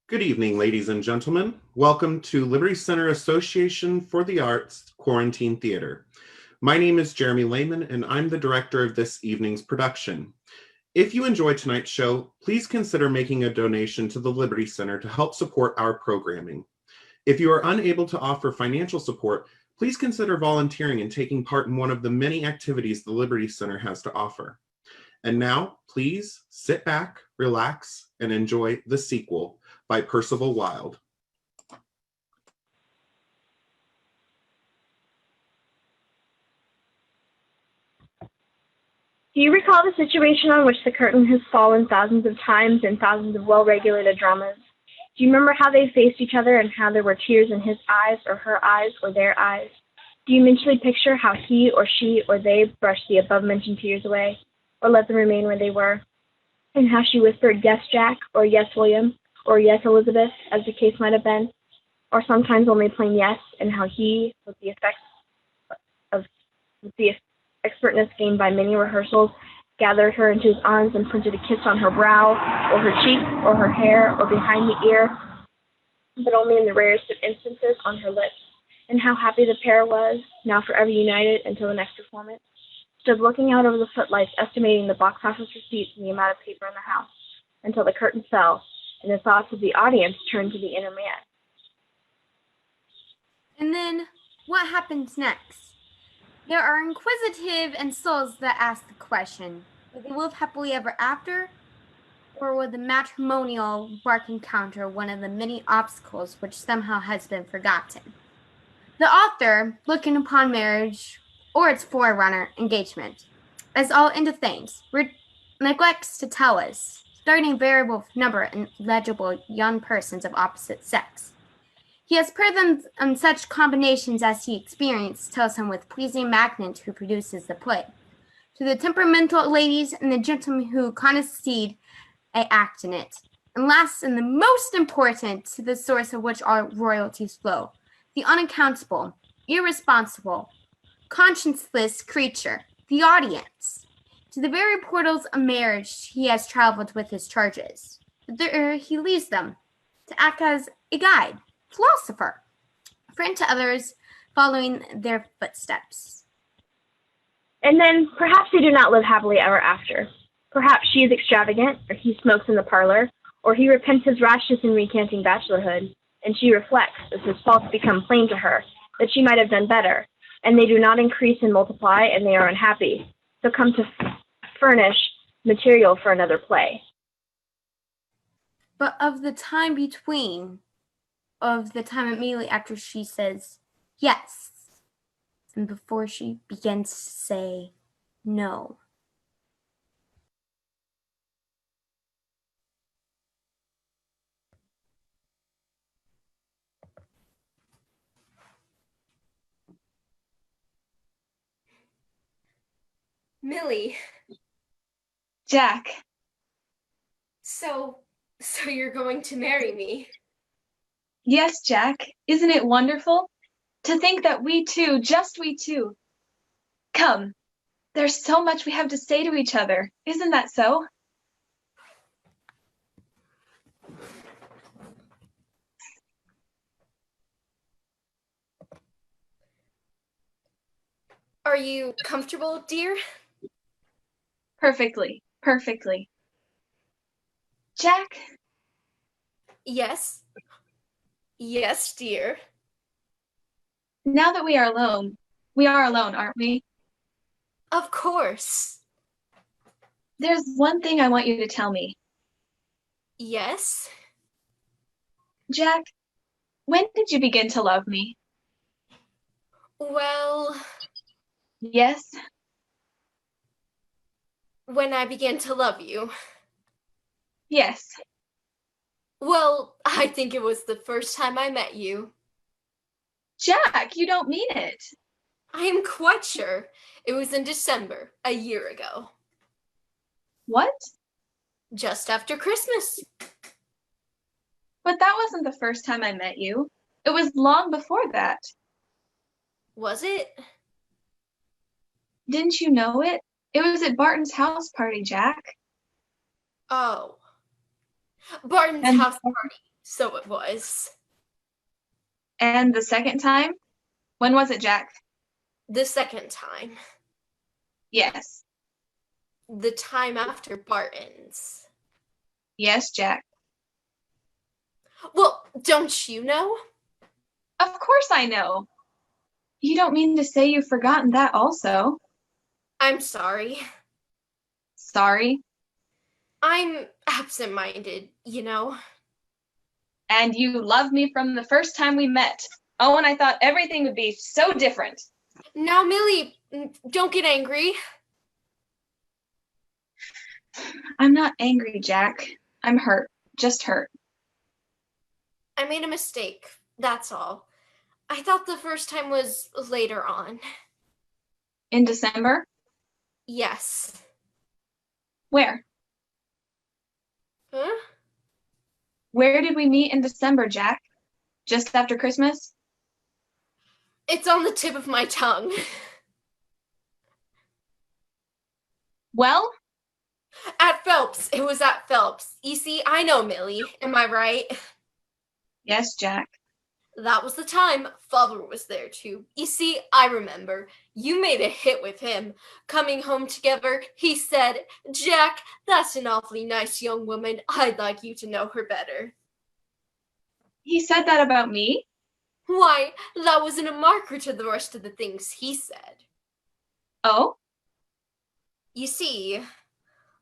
Good evening, ladies and gentlemen. Welcome to Liberty Center Association for the Arts Quarantine Theater. My name is Jeromy Layman, and I'm the director of this evening's production. If you enjoyed tonight's show, please consider making a donation to the Liberty Center to help support our programming. If you are unable to offer financial support, please consider volunteering and taking part in one of the many activities the Liberty Center has to offer. And now, please sit back, relax, and enjoy The Sequel by Percival Wilde. Do you recall the situation on which the curtain has fallen thousands of times in thousands of well-regulated dramas? Do you remember how they faced each other and how there were tears in his eyes or her eyes or their eyes? Do you mentally picture how he or she or they brushed the above-mentioned tears away or let them remain where they were? And how she whispered, "Yes, Jack," or "Yes, William," or "Yes, Elizabeth," as the case might have been, or sometimes only plain yes, and how he, with the expertness gained by many rehearsals, gathered her into his arms and printed a kiss on her brow, or her cheek, or her hair, or behind the ear, but only in the rarest of instances on her lips, and how happy the pair was, now forever united until the next performance, stood looking out over the footlights, estimating the box office receipts and the amount of paper in the house, until the curtain fell, and the thoughts of the audience turned to the inner man. And then, what happens next? There are inquisitive and souls that ask the question, will they live happily ever after, or will the matrimonial bark encounter one of the many obstacles which somehow has been forgotten? The author, looking upon marriage, or its forerunner, engagement, as all into things, neglects to tell us, starting a variable number in legible young persons of opposite sex. He has put them on such combinations as he experienced, tells him with pleasing magnet who produces the play. To the temperamental ladies and the gentlemen who condescend a act in it. And last and the most important, to the source of which our royalties flow, the unaccountable, irresponsible, conscienceless creature, the audience. To the very portals of marriage he has traveled with his charges. But there he leaves them, to act as a guide, philosopher, friend to others, following their footsteps. And then, perhaps they do not live happily ever after. Perhaps she is extravagant, or he smokes in the parlor, or he repents his rashness in recanting bachelorhood, and she reflects, as his faults become plain to her, that she might have done better, and they do not increase and multiply, and they are unhappy, so come to furnish material for another play. But of the time between, of the time immediately after she says yes, and before she begins to say no. Millie. Jack. So you're going to marry me? Yes, Jack. Isn't it wonderful? To think that we two, just we two. Come. There's so much we have to say to each other. Isn't that so? Are you comfortable, dear? Perfectly. Perfectly. Jack? Yes. Yes, dear. Now that we are alone, aren't we? Of course. There's one thing I want you to tell me. Yes? Jack, when did you begin to love me? Well... Yes? When I began to love you. Yes. Well, I think it was the first time I met you. Jack, you don't mean it. I am quite sure. It was in December, a year ago. What? Just after Christmas. But that wasn't the first time I met you. It was long before that. Was it? Didn't you know it? It was at Barton's house party, Jack. Oh. Barton's And- house party. So it was. And the second time? When was it, Jack? The second time. Yes. The time after Barton's. Yes, Jack. Well, don't you know? Of course I know. You don't mean to say you've forgotten that also. I'm sorry. Sorry. I'm absent-minded, you know. And you loved me from the first time we met. Oh, and I thought everything would be so different. Now, Millie, don't get angry. I'm not angry, Jack. I'm hurt. Just hurt. I made a mistake, that's all. I thought the first time was later on. In December? Yes. Where? Huh? Where did we meet in December, Jack? Just after Christmas? It's on the tip of my tongue. Well? At Phillips. It was at Phillips. You see, I know Millie. Am I right? Yes, Jack. That was the time Father was there too. You see, I remember. You made a hit with him. Coming home together, he said, "Jack, that's an awfully nice young woman. I'd like you to know her better." He said that about me? Why, that wasn't a marker to the rest of the things he said. Oh? You see,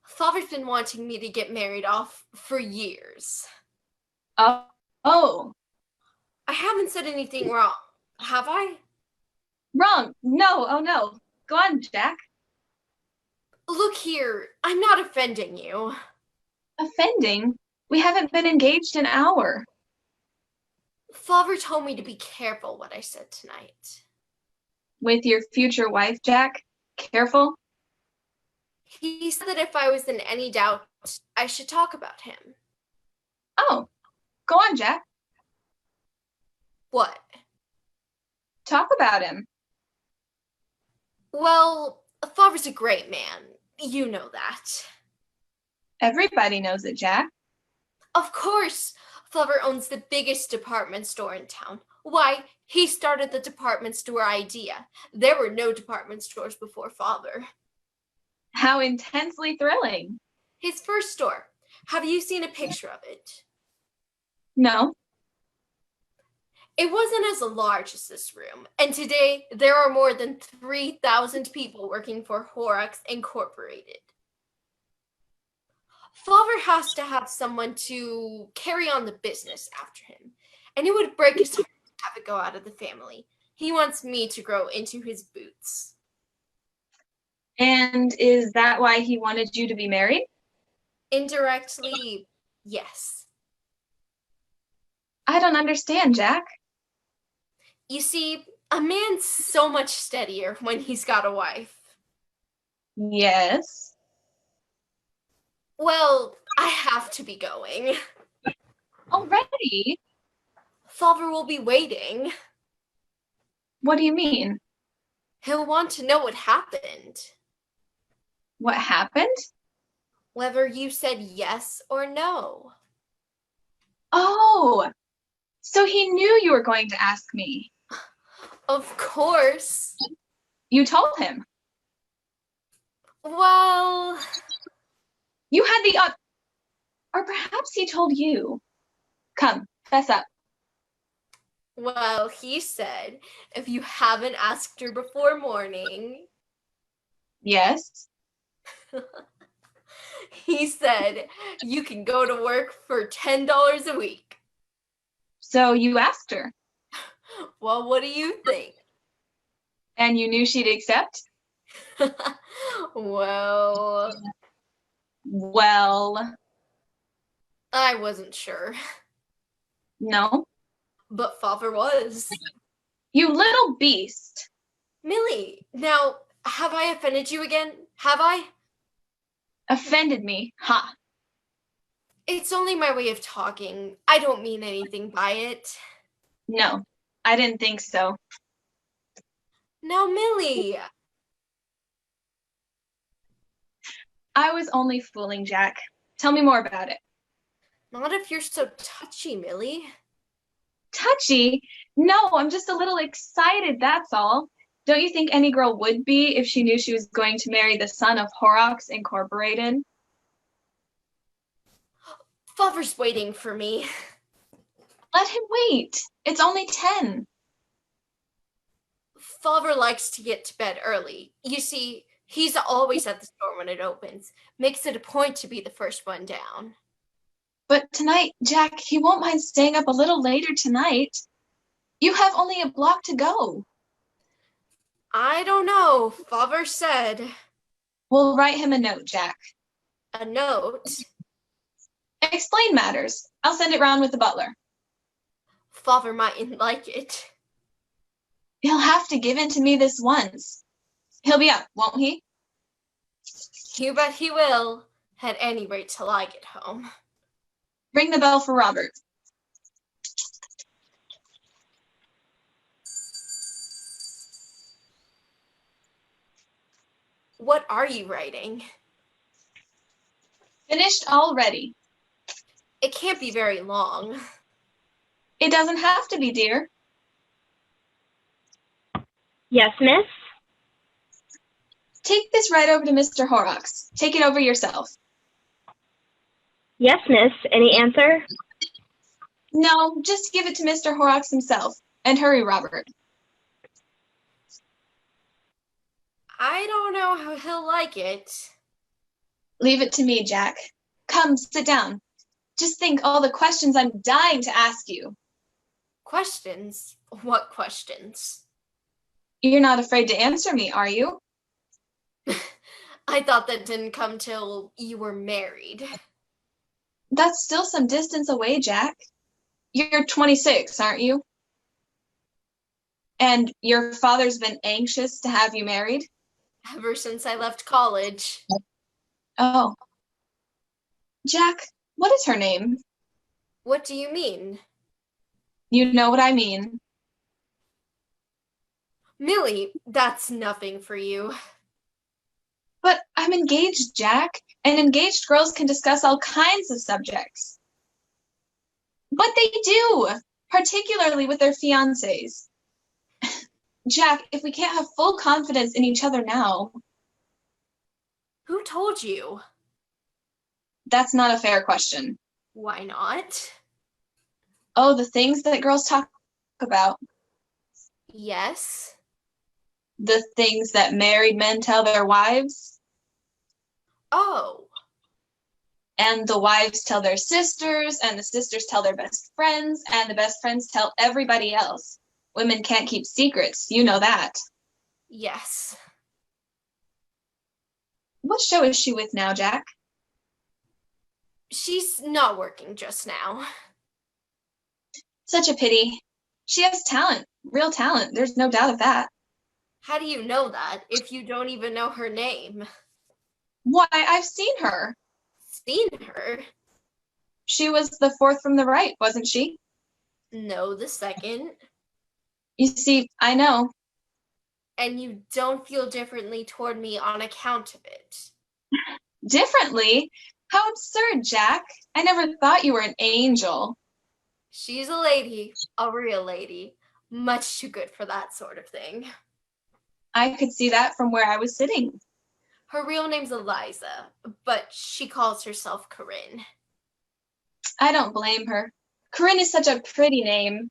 Father's been wanting me to get married off for years. Oh. I haven't said anything wrong, have I? Wrong. No. Oh, no. Go on, Jack. Look here, I'm not offending you. Offending? We haven't been engaged an hour. Father told me to be careful what I said tonight. With your future wife, Jack? Careful? He said that if I was in any doubt, I should talk about him. Oh. Go on, Jack. What? Talk about him. Well, Father's a great man. You know that. Everybody knows it, Jack. Of course, Father owns the biggest department store in town. Why, he started the department store idea. There were no department stores before Father. How intensely thrilling. His first store. Have you seen a picture of it? No. It wasn't as large as this room, and today there are more than 3,000 people working for Horrocks Incorporated. Father has to have someone to carry on the business after him, and it would break his heart to have it go out of the family. He wants me to grow into his boots. And is that why he wanted you to be married? Indirectly, yes. I don't understand, Jack. You see, a man's so much steadier when he's got a wife. Yes. Well, I have to be going. Already? Father will be waiting. What do you mean? He'll want to know what happened. What happened? Whether you said yes or no. Oh, so he knew you were going to ask me. Of course. You told him. Well, You had the or perhaps he told you. Come, fess up. well, he said, if you haven't asked her before morning, Yes. he said you can go to work for $10 a week. So you asked her, Well, what do you think? and you knew she'd accept? Well, Well, I wasn't sure, no. but Father was. You little beast. Millie, now, have I offended you again? Have I? Offended me. Ha. It's only my way of talking. I don't mean anything by it. No, I didn't think so. Now, Millie. I was only fooling, Jack. Tell me more about it. Not if you're so touchy, Millie. Touchy? No, I'm just a little excited, that's all. Don't you think any girl would be if she knew she was going to marry the son of Horrocks Incorporated? Father's waiting for me. Let him wait. It's only 10. Father likes to get to bed early. You see, he's always at the store when it opens. Makes it a point to be the first one down. But tonight, Jack, he won't mind staying up a little later tonight. You have only a block to go. I don't know. Father said. We'll write him a note, Jack. A note? Explain matters. I'll send it round with the butler. Father mightn't like it. He'll have to give in to me this once. He'll be up, won't he? You bet he will. At any rate till I get home. Ring the bell for Robert. What are you writing? Finished already. It can't be very long. It doesn't have to be, dear. Yes, miss? Take this right over to Mr. Horrocks. Take it over yourself. Yes, miss. Any answer? No, just give it to Mr. Horrocks himself. And hurry, Robert. I don't know how he'll like it. Leave it to me, Jack. Come, sit down. Just think all the questions I'm dying to ask you. Questions? What questions? You're not afraid to answer me, are you? I thought that didn't come till you were married. That's still some distance away, Jack. You're 26, aren't you? And your father's been anxious to have you married? Ever since I left college. Oh. Jack, what is her name? What do you mean? You know what I mean. Millie, that's nothing for you. But I'm engaged, Jack, and engaged girls can discuss all kinds of subjects. But they do, particularly with their fiancés. Jack, if we can't have full confidence in each other now. Who told you? That's not a fair question. Why not? Oh, the things that girls talk about. Yes. The things that married men tell their wives. Oh. And the wives tell their sisters, and the sisters tell their best friends, and the best friends tell everybody else. Women can't keep secrets, you know that. Yes. What show is she with now, Jack? She's not working just now. Such a pity. She has talent, real talent, there's no doubt of that. How do you know that if you don't even know her name? Why, I've seen her. Seen her? She was the fourth from the right, wasn't she? No, the second. You see, I know. And you don't feel differently toward me on account of it. Differently? How absurd, Jack. I never thought you were an angel. She's a lady, a real lady. Much too good for that sort of thing. I could see that from where I was sitting. Her real name's Eliza, but she calls herself Corinne. I don't blame her. Corinne is such a pretty name.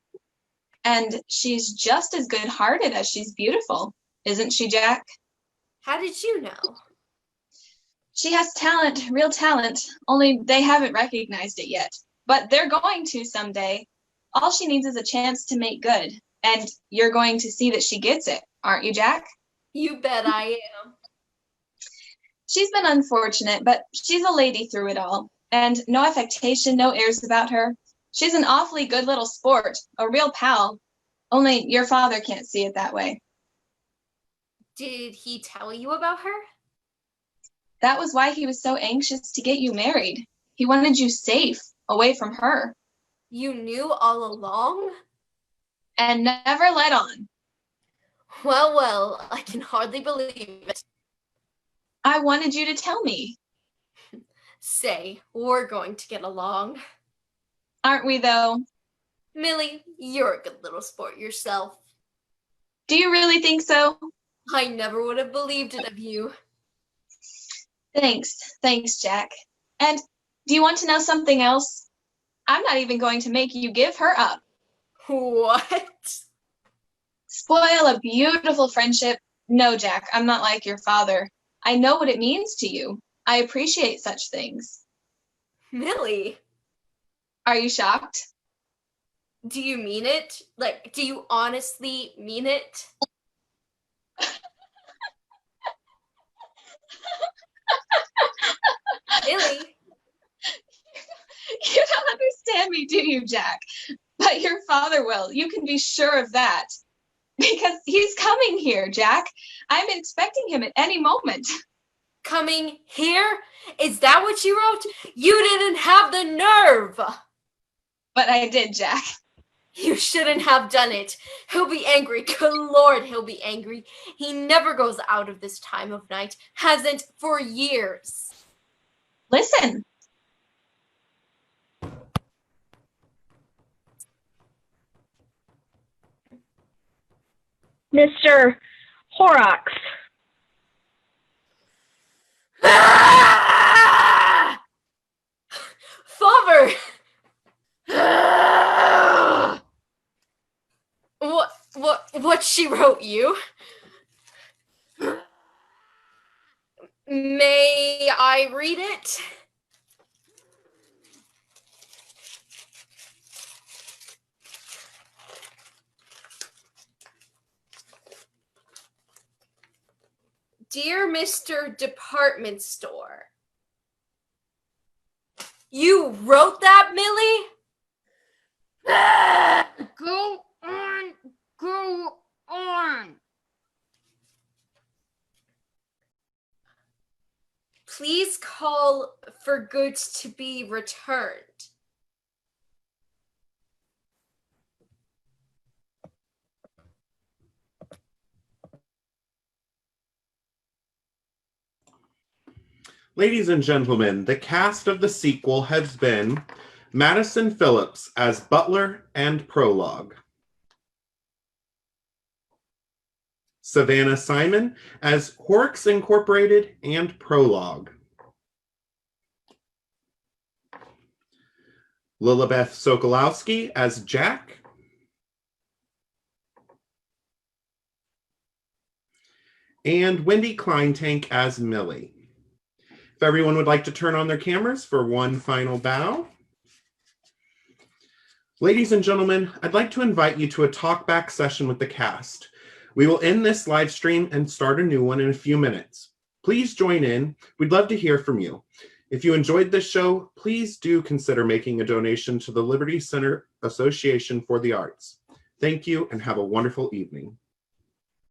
And she's just as good-hearted as she's beautiful. Isn't she, Jack? How did you know? She has talent, real talent, only they haven't recognized it yet. But they're going to someday. All she needs is a chance to make good. And you're going to see that she gets it, aren't you, Jack? You bet I am. She's been unfortunate, but she's a lady through it all. And no affectation, no airs about her. She's an awfully good little sport, a real pal. Only your father can't see it that way. Did he tell you about her? That was why he was so anxious to get you married. He wanted you safe, away from her. You knew all along? And never let on. Well, well, I can hardly believe it. I wanted you to tell me. Say, we're going to get along. Aren't we, though? Millie, you're a good little sport yourself. Do you really think so? I never would have believed it of you. Thanks, Jack. And do you want to know something else? I'm not even going to make you give her up. What? Spoil a beautiful friendship? No, Jack, I'm not like your father. I know what it means to you. I appreciate such things. Millie, Are you shocked? do you mean it? Like, do you honestly mean it? Millie? You don't understand me, do you, Jack? But your father will. You can be sure of that. Because he's coming here, Jack. I'm expecting him at any moment. Coming here? Is that what you wrote? You didn't have the nerve! But I did, Jack. You shouldn't have done it. He'll be angry. Good Lord, he'll be angry. He never goes out of this time of night. Hasn't for years. Listen. Mr. Horrocks. Father! What she wrote you? May I read it? Dear Mr. Department Store. You wrote that, Millie? Go on, go on. Please call for goods to be returned. Ladies and gentlemen, the cast of the sequel has been Madison Phillips as Butler and Prologue, Savannah Simon as Horrocks Incorporated and Prologue, Lillibeth Sokolowski as Jack, and Wendy Kleintank as Millie. If everyone would like to turn on their cameras for one final bow. Ladies and gentlemen, I'd like to invite you to a talkback session with the cast. We will end this live stream and start a new one in a few minutes. Please join in. We'd love to hear from you. If you enjoyed this show, please do consider making a donation to the Liberty Center Association for the Arts. Thank you and have a wonderful evening.